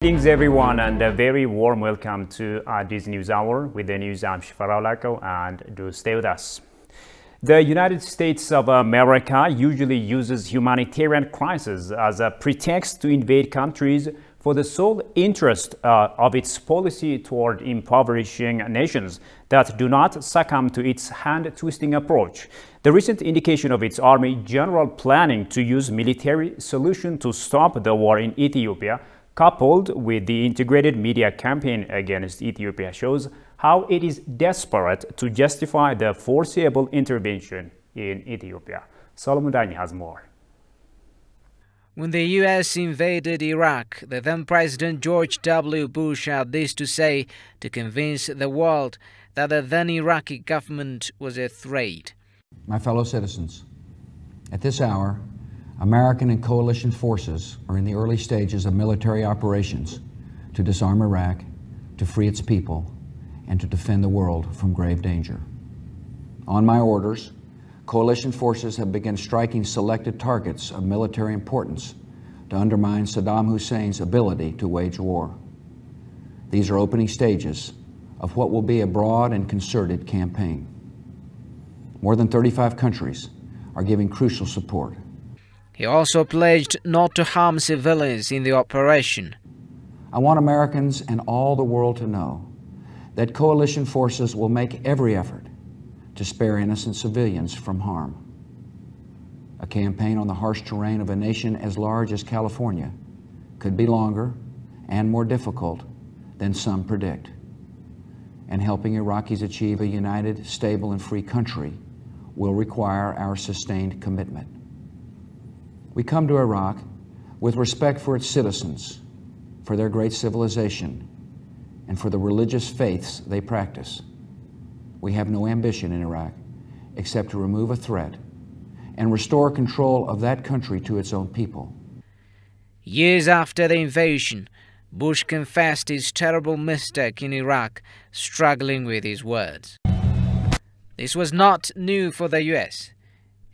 Greetings everyone, and a very warm welcome to this news hour. With the news, I'm Shifarao Lako, and do stay with us. The United States of America usually uses humanitarian crises as a pretext to invade countries for the sole interest of its policy toward impoverishing nations that do not succumb to its hand-twisting approach. The recent indication of its Army General planning to use military solution to stop the war in Ethiopia, coupled with the integrated media campaign against Ethiopia, shows how it is desperate to justify the foreseeable intervention in Ethiopia. Solomon Dani has more. When the U.S. invaded Iraq, the then-President George W. Bush had this to say to convince the world that the then Iraqi government was a threat. My fellow citizens, at this hour, American and coalition forces are in the early stages of military operations to disarm Iraq, to free its people, and to defend the world from grave danger. On my orders, coalition forces have begun striking selected targets of military importance to undermine Saddam Hussein's ability to wage war. These are opening stages of what will be a broad and concerted campaign. More than 35 countries are giving crucial support. He also pledged not to harm civilians in the operation. I want Americans and all the world to know that coalition forces will make every effort to spare innocent civilians from harm. A campaign on the harsh terrain of a nation as large as California could be longer and more difficult than some predict. And helping Iraqis achieve a united, stable, and free country will require our sustained commitment. We come to Iraq with respect for its citizens, for their great civilization, and for the religious faiths they practice. We have no ambition in Iraq except to remove a threat and restore control of that country to its own people. Years after the invasion, Bush confessed his terrible mistake in Iraq, struggling with his words. This was not new for the U.S.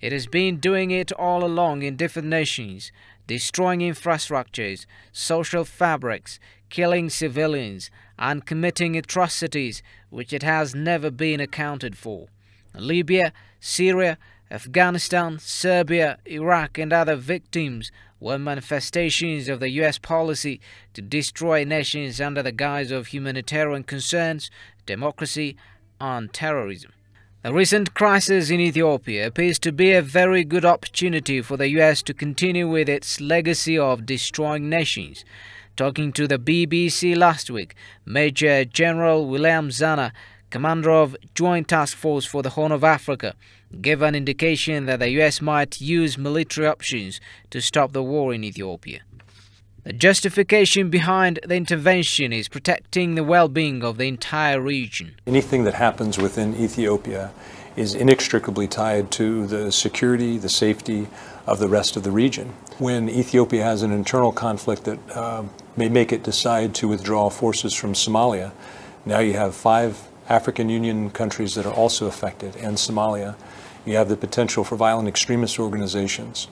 It has been doing it all along in different nations, destroying infrastructures, social fabrics, killing civilians, and committing atrocities which it has never been accounted for. Libya, Syria, Afghanistan, Serbia, Iraq, and other victims were manifestations of the U.S. policy to destroy nations under the guise of humanitarian concerns, democracy, and terrorism. The recent crisis in Ethiopia appears to be a very good opportunity for the U.S. to continue with its legacy of destroying nations. Talking to the BBC last week, Major General William Zana, commander of Joint Task Force for the Horn of Africa, gave an indication that the U.S. might use military options to stop the war in Ethiopia. The justification behind the intervention is protecting the well-being of the entire region. Anything that happens within Ethiopia is inextricably tied to the security, the safety of the rest of the region. When Ethiopia has an internal conflict that may make it decide to withdraw forces from Somalia, now you have 5 African Union countries that are also affected, and Somalia. You have the potential for violent extremist organizations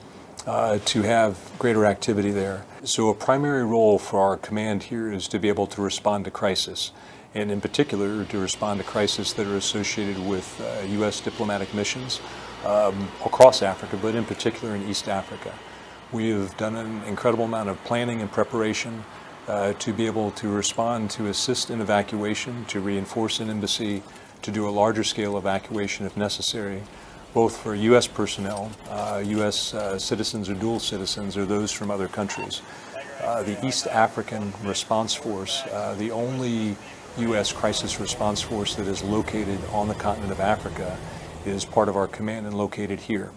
to have greater activity there. So a primary role for our command here is to be able to respond to crisis, and in particular to respond to crises that are associated with U.S. diplomatic missions across Africa, but in particular in East Africa. We have done an incredible amount of planning and preparation to be able to respond, to assist in evacuation, to reinforce an embassy, to do a larger scale evacuation if necessary, both for U.S. personnel, U.S. citizens or dual citizens, or those from other countries. The East African Response Force, the only U.S. crisis response force that is located on the continent of Africa, is part of our command and located here.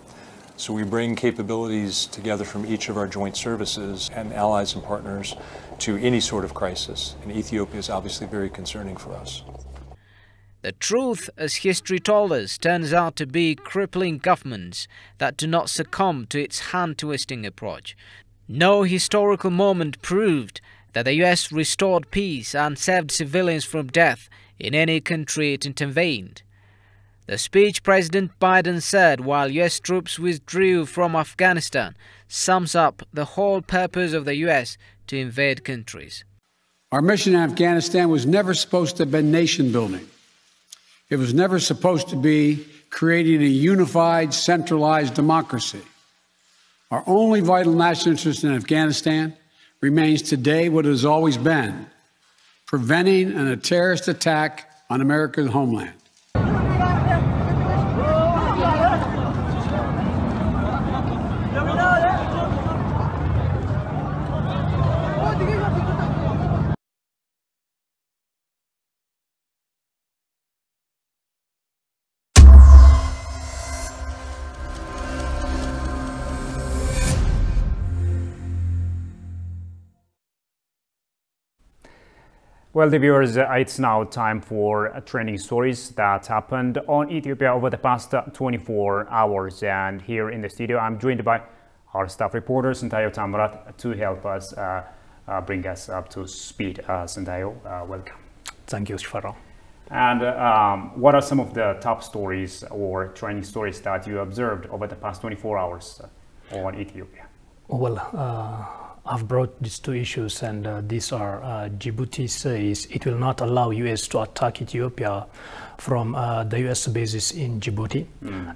So we bring capabilities together from each of our joint services and allies and partners to any sort of crisis. And Ethiopia is obviously very concerning for us. The truth, as history told us, turns out to be crippling governments that do not succumb to its hand-twisting approach. No historical moment proved that the U.S. restored peace and saved civilians from death in any country it intervened. The speech President Biden said while U.S. troops withdrew from Afghanistan sums up the whole purpose of the U.S. to invade countries. Our mission in Afghanistan was never supposed to have been nation building. It was never supposed to be creating a unified, centralized democracy. Our only vital national interest in Afghanistan remains today what it has always been, preventing a terrorist attack on America's homeland. Well, the viewers, it's now time for trending stories that happened on Ethiopia over the past 24 hours. And here in the studio, I'm joined by our staff reporter, Sintayo Tamrat, to help us bring us up to speed. Sintayo, welcome. Thank you, Shfarao. And what are some of the top stories or trending stories that you observed over the past 24 hours on Ethiopia? Well, I've brought these two issues, and these are Djibouti says it will not allow US to attack Ethiopia from the US bases in Djibouti.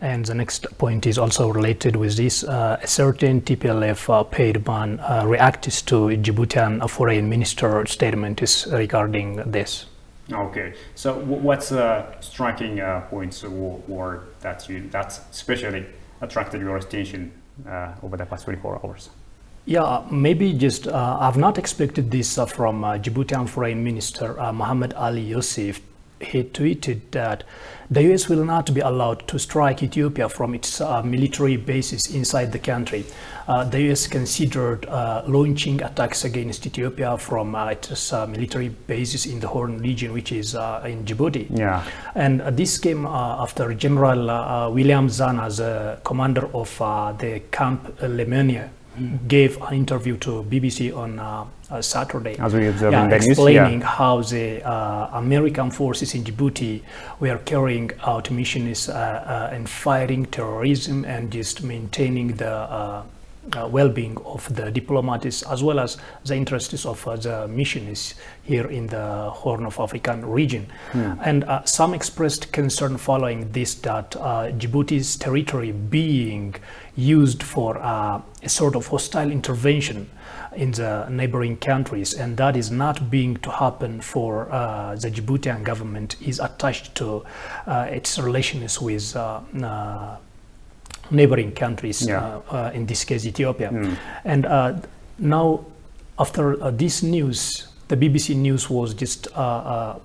And the next point is also related with this. A certain TPLF paid man reacts to Djiboutian foreign minister statement is regarding this. Okay, so what's striking points or that especially attracted your attention over the past 24 hours? Yeah, maybe just I've not expected this from Djiboutian Foreign Minister Mohammed Ali Youssef. He tweeted that the US will not be allowed to strike Ethiopia from its military bases inside the country. The US considered launching attacks against Ethiopia from its military bases in the Horn region, which is in Djibouti. Yeah. And this came after General William Zana, the commander of the Camp Lemonia, gave an interview to BBC on Saturday, as we observed in the news, explaining how the American forces in Djibouti were carrying out missions and fighting terrorism and just maintaining the well-being of the diplomats as well as the interests of the missionaries here in the Horn of African region. And some expressed concern following this that Djibouti's territory being used for a sort of hostile intervention in the neighboring countries, and that is not being to happen for the Djiboutian government is attached to its relations with neighboring countries, in this case Ethiopia. And now after this news, the BBC News was just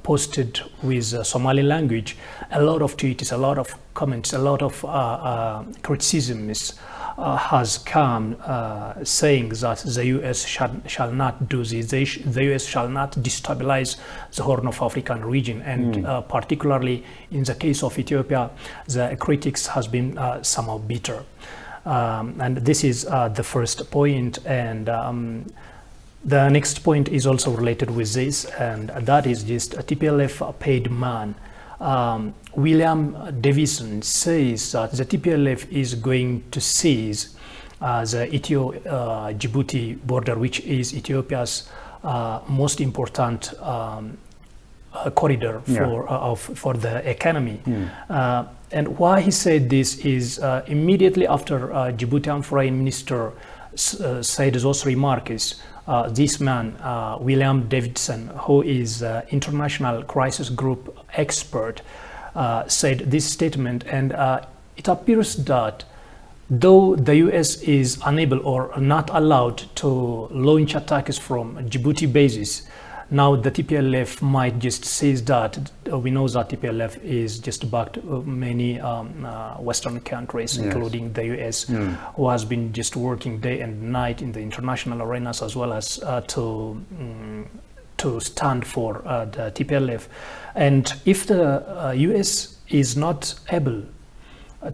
posted with Somali language. A lot of tweets, a lot of comments, a lot of criticisms has come saying that the US shall not do this. The US shall not destabilize the Horn of African region, and particularly in the case of Ethiopia, the critics has been somehow bitter. And this is the first point, and the next point is also related with this, and that is just a TPLF paid man. William Davison says that the TPLF is going to seize the Ethio-Djibouti border, which is Ethiopia's most important corridor for the economy. And why he said this is immediately after Djiboutian Foreign Minister said those remarks. This man, William Davidson, who is international crisis group expert, said this statement, and it appears that though the US is unable or not allowed to launch attacks from Djibouti bases, now the TPLF might just say that we know that TPLF is just backed many Western countries, including the US, who has been just working day and night in the international arenas as well as to stand for the TPLF. And if the US is not able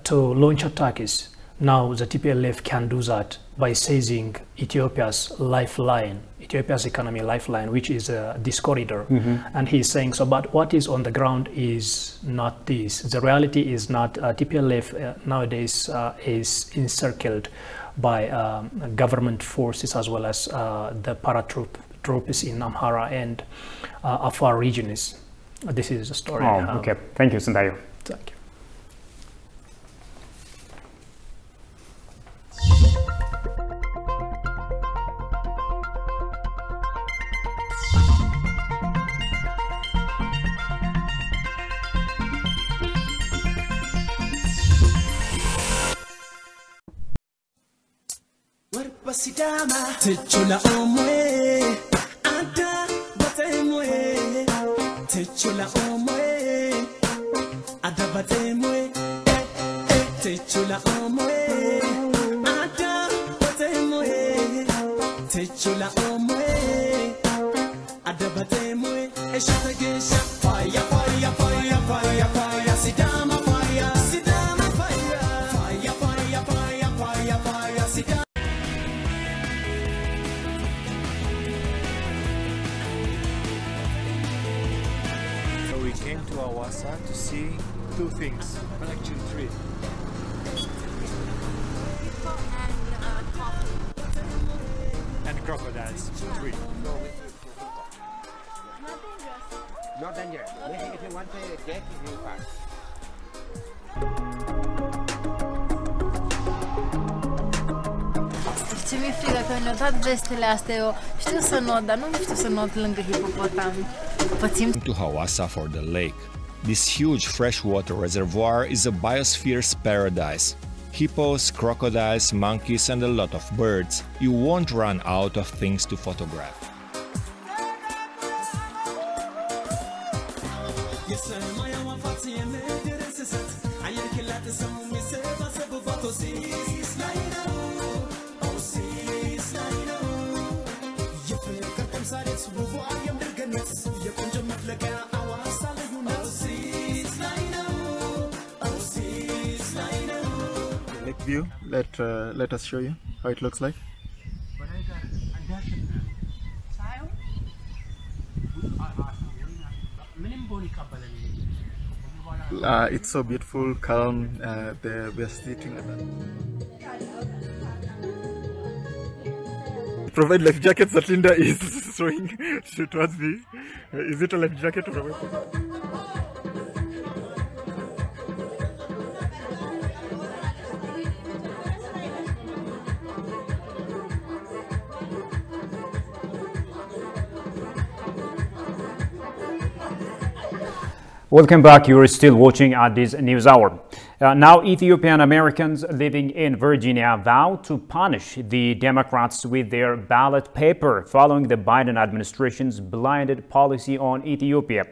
to launch attacks, now the TPLF can do that by seizing Ethiopia's lifeline, Ethiopia's economy lifeline, which is this corridor. And he's saying so, but what is on the ground is not this. The reality is not TPLF nowadays is encircled by government forces as well as the paratroop troops in Amhara and Afar regions. This is the story. Oh, okay. Thank you, Sandayo. Thank you. Sidama Techula omwe Ada batemwe Techula omwe Ada batemwe Techula omwe Ada batemwe Techula omwe Ada batemwe Eshategesha Fire, fire, fire, fire, fire Sidama fire, Sidama fire Fire, fire, fire, fire, fire Sidama. We came to Awasa to see two things, well, actually three. And crocodiles, three. Not dangerous. Maybe if you want to get, you pass. Ce mi-e frică că ne-au dat vestele astea, eu știu să not, dar nu știu să not lângă hipopotami. Pățim. To Hawassa for the lake. This huge freshwater reservoir is a biosphere's paradise. Hippos, crocodiles, monkeys and a lot of birds. You won't run out of things to photograph. Lake view, let us show you how it looks like. It's so beautiful, calm. We are sitting at provide life jackets that Linda is throwing towards me. Is it a life jacket or a weapon? Welcome back. You are still watching Addis News Hour. Now, Ethiopian Americans living in Virginia vow to punish the Democrats with their ballot paper following the Biden administration's blinded policy on Ethiopia.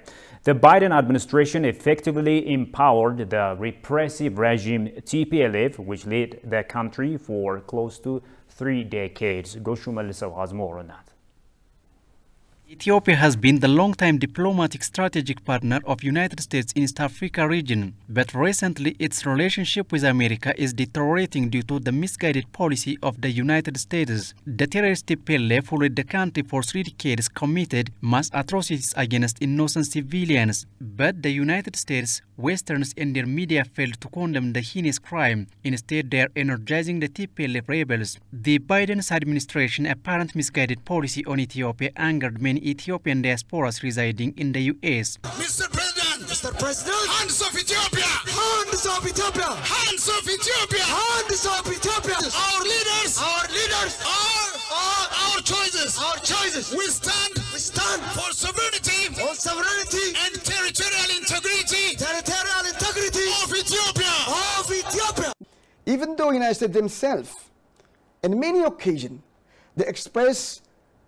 The Biden administration effectively empowered the repressive regime TPLF, which led the country for close to 3 decades. Goshu Melissa has more on that. Ethiopia has been the long-time diplomatic strategic partner of United States in East Africa region, but recently its relationship with America is deteriorating due to the misguided policy of the United States. The terrorist TPLF, who led the country for 3 decades, committed mass atrocities against innocent civilians, but the United States, Westerns and their media failed to condemn the heinous crime. Instead, they are energizing the TPLF rebels. The Biden's administration's apparent misguided policy on Ethiopia angered many Ethiopian diasporas residing in the U.S. Mr. President, hands off Ethiopia! Hands off Ethiopia! Hands off Ethiopia! Hands off Ethiopia! Our leaders are our choices! Our choices! We stand for sovereignty! For sovereignty! And territorial integrity! Territorial integrity! Of Ethiopia! Of Ethiopia! Even though the United States themselves, on many occasions, they express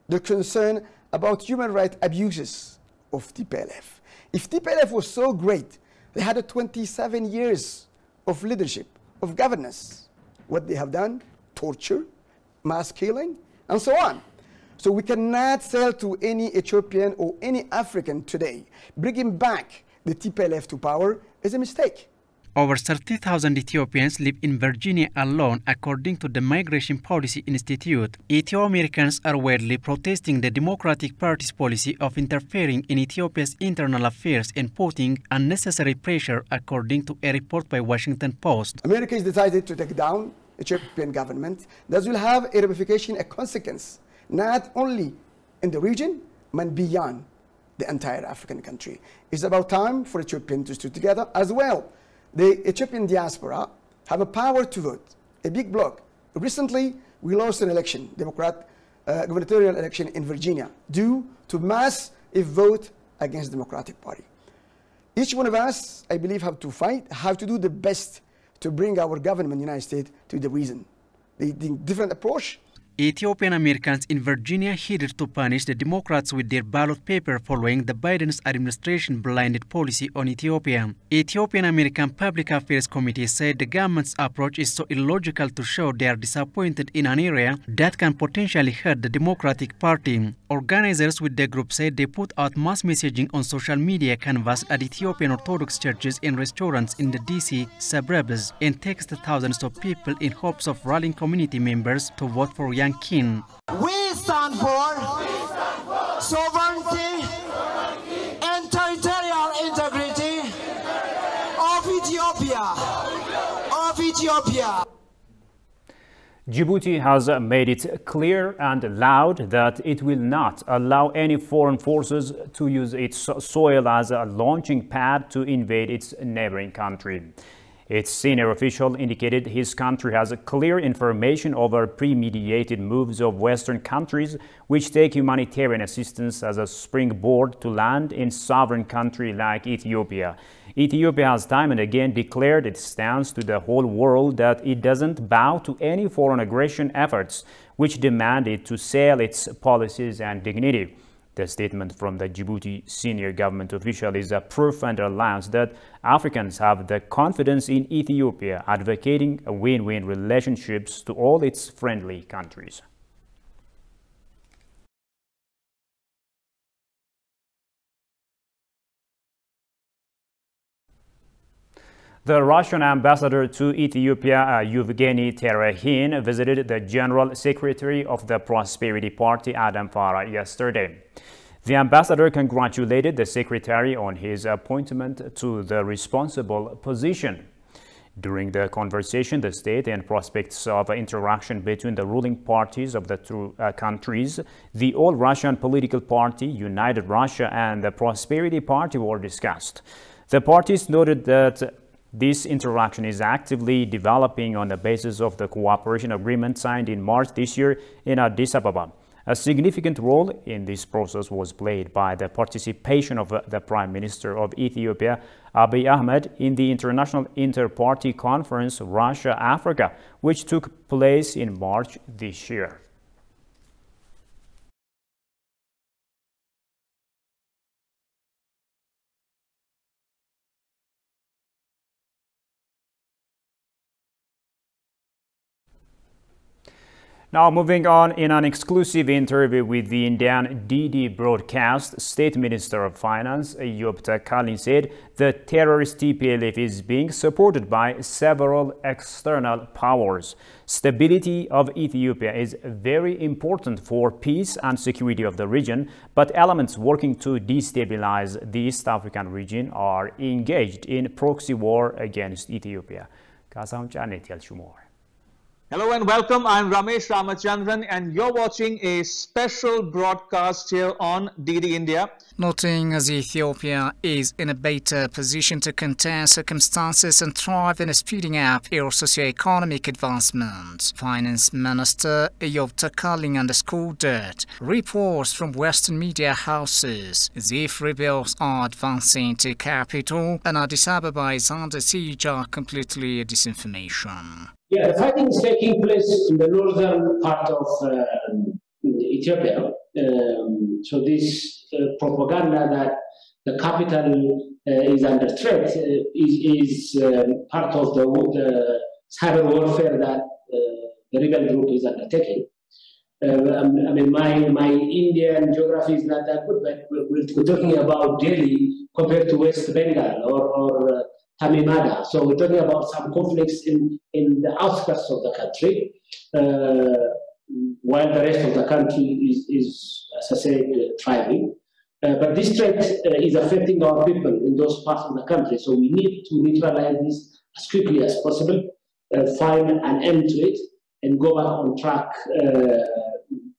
their concern about human rights abuses of TPLF. If TPLF was so great, they had 27 years of leadership, of governance. What they have done, torture, mass killing, and so on. So we cannot sell to any Ethiopian or any African today. Bringing back the TPLF to power is a mistake. Over 30,000 Ethiopians live in Virginia alone, according to the Migration Policy Institute. Ethio-Americans are widely protesting the Democratic Party's policy of interfering in Ethiopia's internal affairs and putting unnecessary pressure, according to a report by Washington Post. America has decided to take down the Ethiopian government. That will have a ramification, a consequence, not only in the region and beyond the entire African country. It's about time for Ethiopians to stick together as well. The Ethiopian diaspora have a power to vote, a big bloc. Recently, we lost an election, gubernatorial election in Virginia, due to massive vote against the Democratic Party. Each one of us, I believe, have to fight, have to do the best to bring our government, United States, to the reason. The different approach. Ethiopian Americans in Virginia headed to punish the Democrats with their ballot paper following the Biden's administration blinded policy on Ethiopia. Ethiopian American Public Affairs Committee said the government's approach is so illogical to show they are disappointed in an area that can potentially hurt the Democratic Party. Organizers with the group said they put out mass messaging on social media canvas at Ethiopian Orthodox churches and restaurants in the DC suburbs and texted thousands of people in hopes of rallying community members to vote for Young King. We stand for sovereignty and territorial integrity of Ethiopia. Djibouti has made it clear and loud that it will not allow any foreign forces to use its soil as a launching pad to invade its neighboring country. Its senior official indicated his country has clear information over premeditated moves of Western countries which take humanitarian assistance as a springboard to land in sovereign country like Ethiopia. Ethiopia has time and again declared its stance to the whole world that it doesn't bow to any foreign aggression efforts which demand it to sell its policies and dignity. The statement from the Djibouti senior government official is a proof and reliance that Africans have the confidence in Ethiopia, advocating a win-win relationships to all its friendly countries. The Russian ambassador to Ethiopia, Yevgeny Terehin, visited the General Secretary of the Prosperity Party, Adam Farah, yesterday. The ambassador congratulated the secretary on his appointment to the responsible position. During the conversation, the state and prospects of interaction between the ruling parties of the two countries, the All-Russian Political Party, United Russia, and the Prosperity Party were discussed. The parties noted that this interaction is actively developing on the basis of the cooperation agreement signed in March this year in Addis Ababa. A significant role in this process was played by the participation of the Prime Minister of Ethiopia, Abiy Ahmed, in the International Inter-Party Conference Russia-Africa, which took place in March this year. Now moving on, in an exclusive interview with the Indian DD broadcast, State Minister of Finance Yopta Kalin said the terrorist TPLF is being supported by several external powers. Stability of Ethiopia is very important for peace and security of the region, but elements working to destabilize the East African region are engaged in proxy war against Ethiopia. Hello and welcome. I'm Ramesh Ramachandran and you're watching a special broadcast here on DD India. Noting as Ethiopia is in a better position to contain circumstances and thrive in speeding up its socio-economic advancement, Finance Minister Yopta Kalin underscored that reports from Western media houses as if rebels are advancing to capital and Addis Ababa is under siege are completely disinformation. Yeah, the fighting is taking place in the northern part of Ethiopia. So this propaganda that the capital is under threat is part of the cyber warfare that the rebel group is undertaking. I mean, my Indian geography is not that good, but we're talking about Delhi compared to West Bengal or Tamimada. So we're talking about some conflicts in the outskirts of the country, while the rest of the country is as I said, thriving. But this threat is affecting our people in those parts of the country. So we need to neutralize this as quickly as possible, find an end to it, and go back on track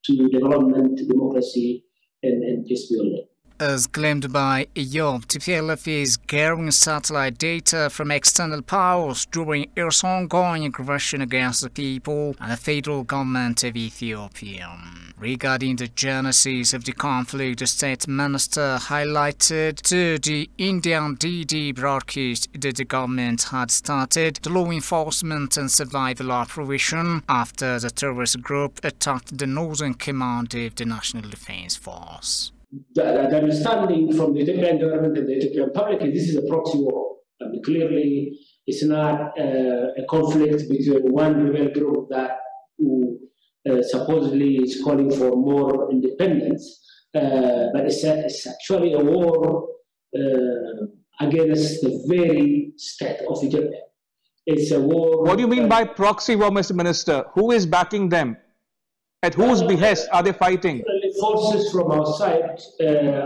to development, democracy, and peace building. As claimed by Ethiopia, TPLF is gathering satellite data from external powers during its ongoing aggression against the people and the federal government of Ethiopia. Regarding the genesis of the conflict, the state minister highlighted to the Indian DD broadcast that the government had started the law enforcement and survival operation after the terrorist group attacked the northern command of the National Defense Force. The understanding from the Ethiopian government and the Ethiopian public is this is a proxy war. I mean, clearly, it's not a conflict between one rebel group that supposedly is calling for more independence, but it's actually a war against the very state of Ethiopia. It's a war. What do you mean by proxy war, Mr. Minister? Who is backing them? At whose behest are they fighting? Forces from our side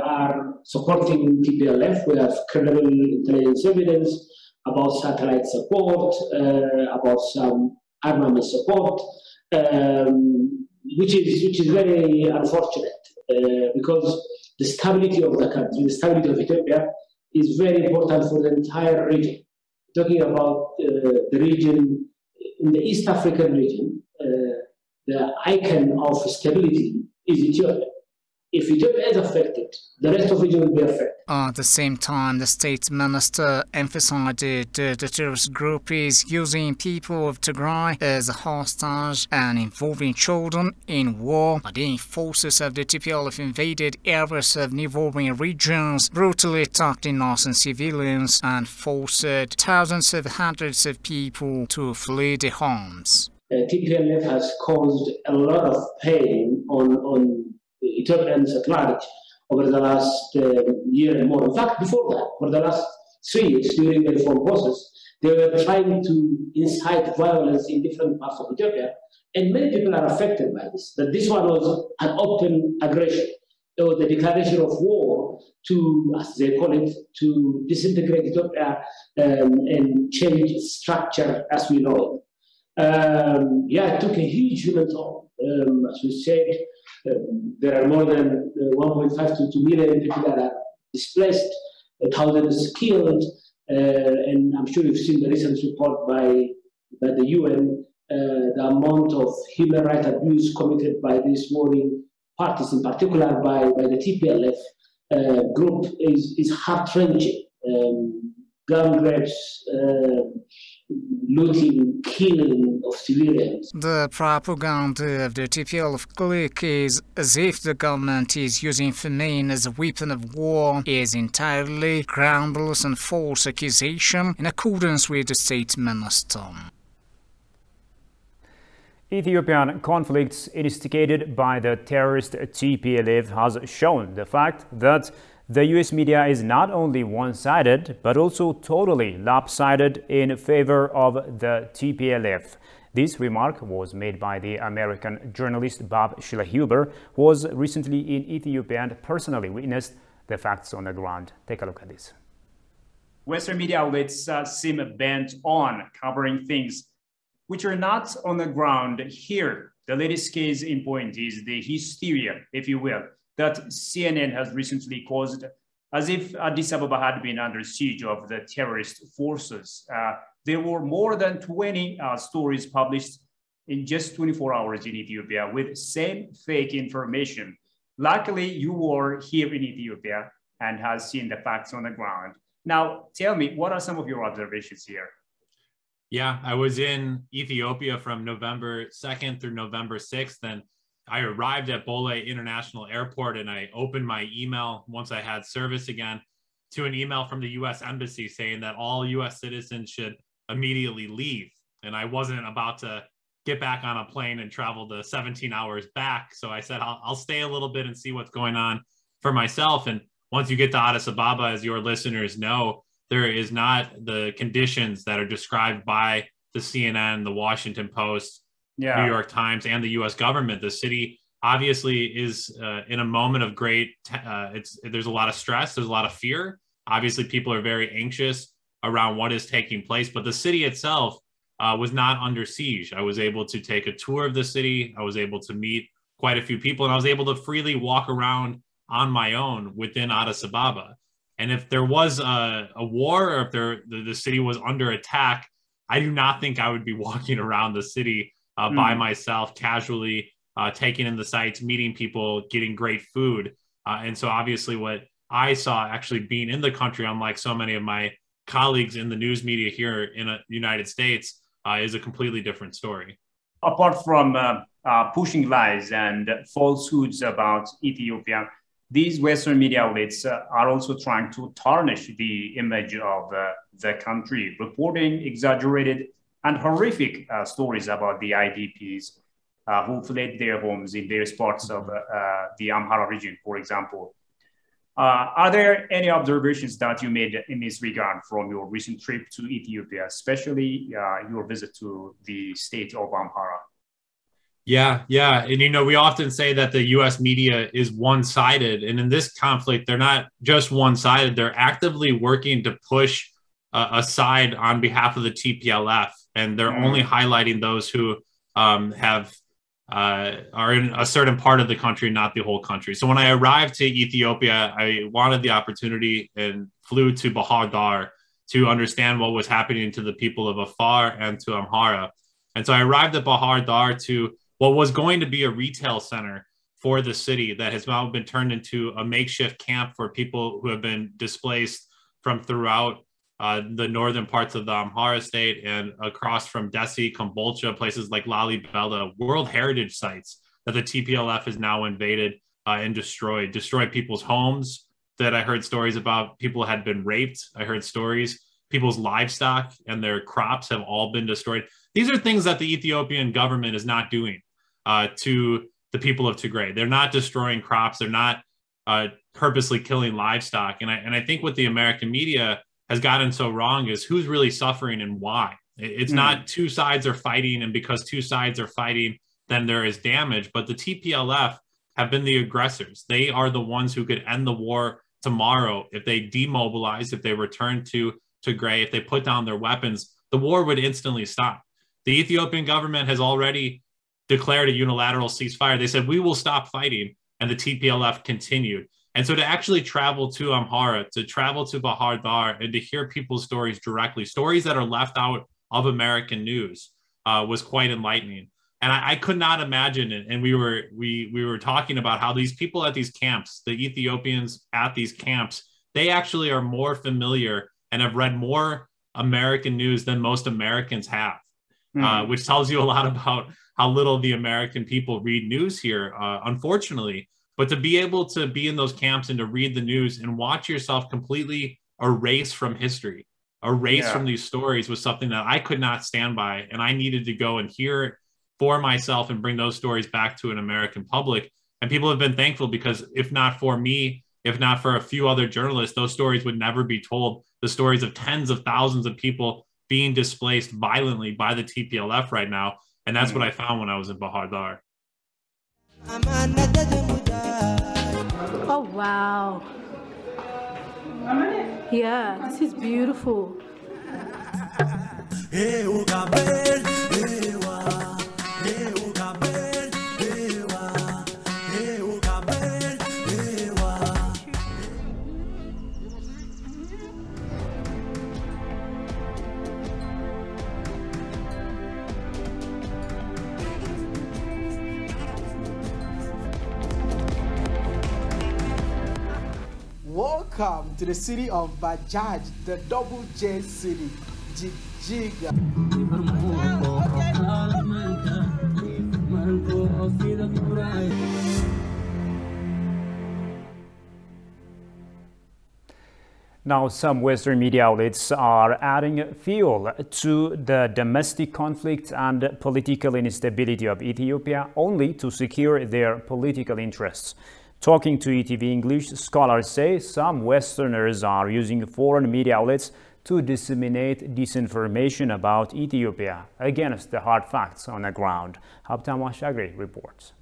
are supporting TPLF. We have credible intelligence evidence about satellite support, about some armament support, which is very unfortunate because the stability of the country, the stability of Ethiopia, is very important for the entire region. Talking about the region, in the East African region, the icon of stability is Ethiopia. If Ethiopia is affected, the rest of the region will be affected. At the same time, the state minister emphasized that the terrorist group is using people of Tigray as hostages and involving children in war. But the forces of the TPLF invaded areas of neighboring regions, brutally attacked innocent civilians, and forced thousands of hundreds of people to flee their homes. TPLF has caused a lot of pain on Ethiopians at large over the last year and more. In fact, before that, for the last 3 years during the reform process, they were trying to incite violence in different parts of Ethiopia, and many people are affected by this. But this one was an open aggression, or the declaration of war to, as they call it, to disintegrate Ethiopia and change its structure as we know it. It took a huge human toll. As we said, there are more than 1.5 to 2 million people that are displaced, thousands killed, and I'm sure you've seen the recent report by the UN. The amount of human rights abuse committed by these warring parties, in particular by the TPLF group, is heart-wrenching. Gun grabs, looting, killing of civilians. The propaganda of the TPLF clique is as if the government is using famine as a weapon of war is entirely groundless and false accusation in accordance with the state minister. Ethiopian conflicts instigated by the terrorist TPLF has shown the fact that the U.S. media is not only one-sided, but also totally lopsided in favor of the TPLF. This remark was made by the American journalist Bob Schlehuber, who was recently in Ethiopia and personally witnessed the facts on the ground. Take a look at this. Western media outlets seem bent on covering things which are not on the ground here. The latest case in point is the hysteria, if you will, that CNN has recently caused, as if Addis Ababa had been under siege of the terrorist forces. There were more than 20 stories published in just 24 hours in Ethiopia with same fake information. Luckily, you were here in Ethiopia and has seen the facts on the ground. Now, tell me, what are some of your observations here? Yeah, I was in Ethiopia from November 2nd through November 6th, and I arrived at Bole International Airport and I opened my email once I had service again to an email from the U.S. Embassy saying that all U.S. citizens should immediately leave. And I wasn't about to get back on a plane and travel the 17 hours back. So I said, I'll stay a little bit and see what's going on for myself. And once you get to Addis Ababa, as your listeners know, there is not the conditions that are described by the CNN, the Washington Post, New York Times, and the U.S. government. The city obviously is in a moment of great, there's a lot of stress, there's a lot of fear. Obviously, people are very anxious around what is taking place, but the city itself was not under siege. I was able to take a tour of the city. I was able to meet quite a few people, and I was able to freely walk around on my own within Addis Ababa. And if there was a war, or if the city was under attack, I do not think I would be walking around the city by myself, casually, taking in the sights, meeting people, getting great food. And so obviously what I saw actually being in the country, unlike so many of my colleagues in the news media here in the United States, is a completely different story. Apart from pushing lies and falsehoods about Ethiopia, these Western media outlets are also trying to tarnish the image of the country, reporting exaggerated and horrific stories about the IDPs who fled their homes in various parts of the Amhara region, for example. Are there any observations that you made in this regard from your recent trip to Ethiopia, especially your visit to the state of Amhara? Yeah. And, we often say that the U.S. media is one-sided. And in this conflict, they're not just one-sided. They're actively working to push a side on behalf of the TPLF. And they're only highlighting those who are in a certain part of the country, not the whole country. So when I arrived to Ethiopia, I wanted the opportunity and flew to Bahar Dar to understand what was happening to the people of Afar and to Amhara. And so I arrived at Bahar Dar to what was going to be a retail center for the city that has now been turned into a makeshift camp for people who have been displaced from throughout the northern parts of the Amhara state and across from Dessie, Kombolcha, places like Lalibela, World Heritage sites that the TPLF has now invaded and destroyed people's homes that I heard stories about. People had been raped. I heard stories. People's livestock and their crops have all been destroyed. These are things that the Ethiopian government is not doing to the people of Tigray. They're not destroying crops. They're not purposely killing livestock. And I think what the American media has gotten so wrong is who's really suffering and why. It's not two sides are fighting, and because two sides are fighting, then there is damage. But the TPLF have been the aggressors. They are the ones who could end the war tomorrow if they demobilize, if they return to Tigray, if they put down their weapons. The war would instantly stop. The Ethiopian government has already declared a unilateral ceasefire. They said, we will stop fighting, and the TPLF continued. And so to actually travel to Amhara, to travel to Bahar Dar, and to hear people's stories directly, stories that are left out of American news, was quite enlightening. And I could not imagine it. And we were talking about how these people at these camps, the Ethiopians at these camps, they actually are more familiar and have read more American news than most Americans have, which tells you a lot about how little the American people read news here, unfortunately. But to be able to be in those camps and to read the news and watch yourself completely erased from history, erased from these stories, was something that I could not stand by. And I needed to go and hear it for myself and bring those stories back to an American public. And people have been thankful, because if not for me, if not for a few other journalists, those stories would never be told. The stories of tens of thousands of people being displaced violently by the TPLF right now. And that's what I found when I was in Bahar Dar. Oh, wow. Yeah, this is beautiful. Welcome to the city of Bajaj, the double J city, Jijiga. Now, some Western media outlets are adding fuel to the domestic conflict and political instability of Ethiopia, only to secure their political interests. Talking to ETV English, scholars say some Westerners are using foreign media outlets to disseminate disinformation about Ethiopia against the hard facts on the ground. Habtam Ashagri reports.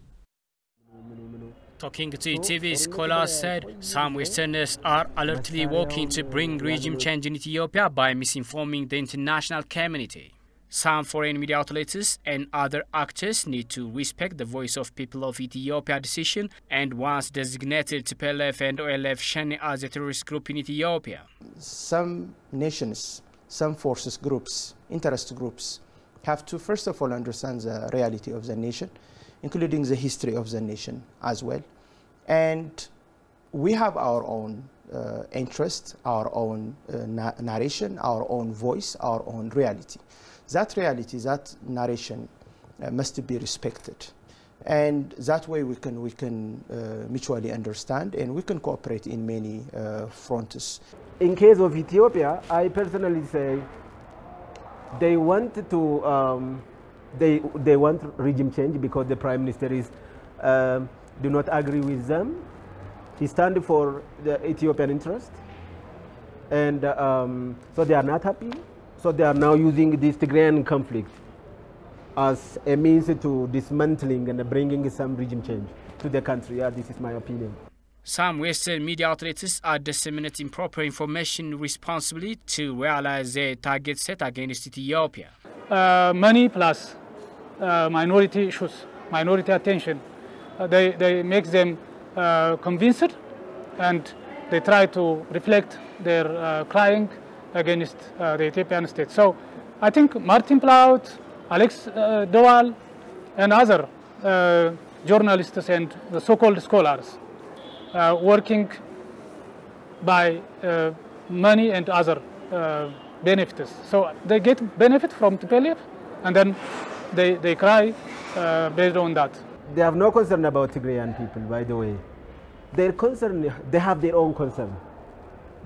Talking to ETV, scholars said some Westerners are alertly working to bring regime change in Ethiopia by misinforming the international community. Some foreign media outlets and other actors need to respect the voice of people of Ethiopia decision and once designated TPLF and OLF Shani as a terrorist group in Ethiopia. Some nations, some forces groups, interest groups have to first of all understand the reality of the nation, including the history of the nation as well. And we have our own interest, our own narration, our own voice, our own reality. That reality, that narration must be respected. And that way we can mutually understand and we can cooperate in many fronts. In case of Ethiopia, I personally say they want to they want regime change because the prime minister is do not agree with them. He stands for the Ethiopian interest, and so they are not happy. So they are now using this Tigrayan conflict as a means to dismantling and bringing some regime change to the country. Yeah, this is my opinion. Some Western media outlets are disseminating improper information responsibly to realize their target set against Ethiopia. Money plus minority issues, minority attention, they make them convinced, and they try to reflect their crying against the Ethiopian state. So I think Martin Plaut, Alex Doal, and other journalists and the so-called scholars working by money and other benefits. So they get benefit from TPLF, and then they cry based on that. They have no concern about Tigrayan people, by the way. Their concern, they have their own concern.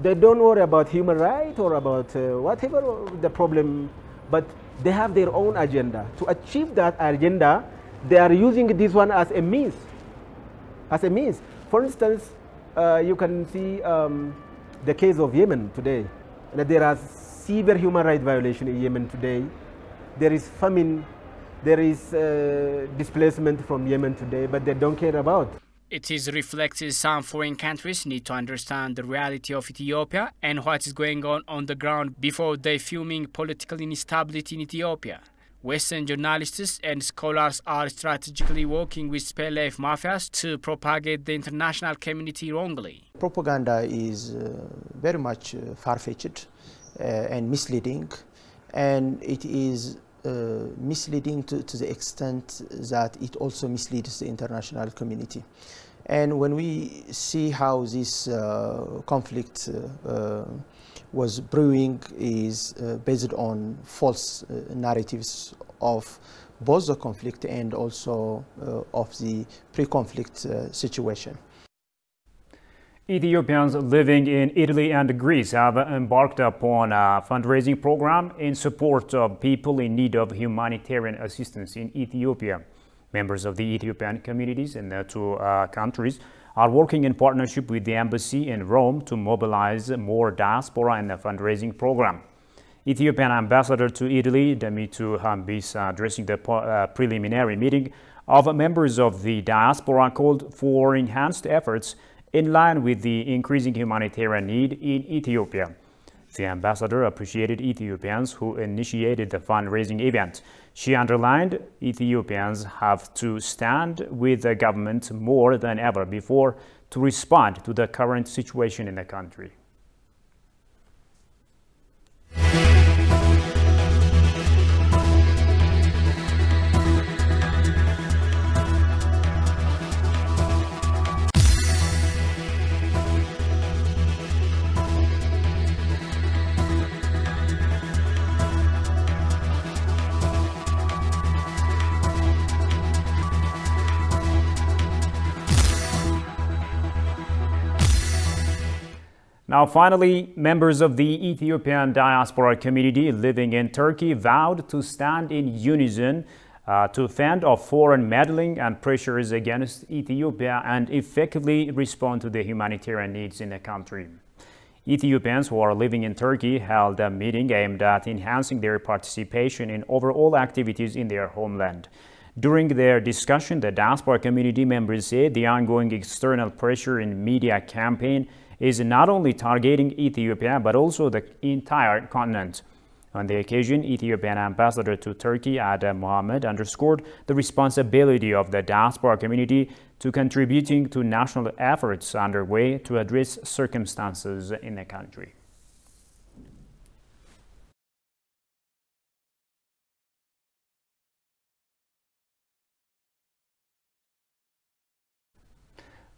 They don't worry about human rights or about whatever the problem, but they have their own agenda. To achieve that agenda, they are using this one as a means. As a means. For instance, you can see the case of Yemen today. There are severe human rights violations in Yemen today. There is famine. There is displacement from Yemen today, but they don't care about. It is reflected some foreign countries need to understand the reality of Ethiopia and what is going on the ground before they fuming political instability in Ethiopia. Western journalists and scholars are strategically working with PLF mafias to propagate the international community wrongly. Propaganda is very much far-fetched and misleading, and it is misleading to the extent that it also misleads the international community. And when we see how this conflict was brewing is based on false narratives of both the conflict and also of the pre-conflict situation. Ethiopians living in Italy and Greece have embarked upon a fundraising program in support of people in need of humanitarian assistance in Ethiopia. Members of the Ethiopian communities in the two countries are working in partnership with the embassy in Rome to mobilize more diaspora in the fundraising program. Ethiopian ambassador to Italy, Damitu Hambis, addressing the preliminary meeting of members of the diaspora, called for enhanced efforts in line with the increasing humanitarian need in Ethiopia. The ambassador appreciated Ethiopians who initiated the fundraising event. She underlined Ethiopians have to stand with the government more than ever before to respond to the current situation in the country. Now, finally, members of the Ethiopian diaspora community living in Turkey vowed to stand in unison to fend off foreign meddling and pressures against Ethiopia and effectively respond to the humanitarian needs in the country. Ethiopians who are living in Turkey held a meeting aimed at enhancing their participation in overall activities in their homeland. During their discussion, the diaspora community members said the ongoing external pressure in media campaign is not only targeting Ethiopia, but also the entire continent. On the occasion, Ethiopian ambassador to Turkey, Adam Mohammed, underscored the responsibility of the diaspora community to contributing to national efforts underway to address circumstances in the country.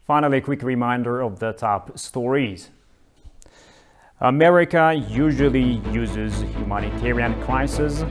Finally, a quick reminder of the top stories. America usually uses humanitarian crises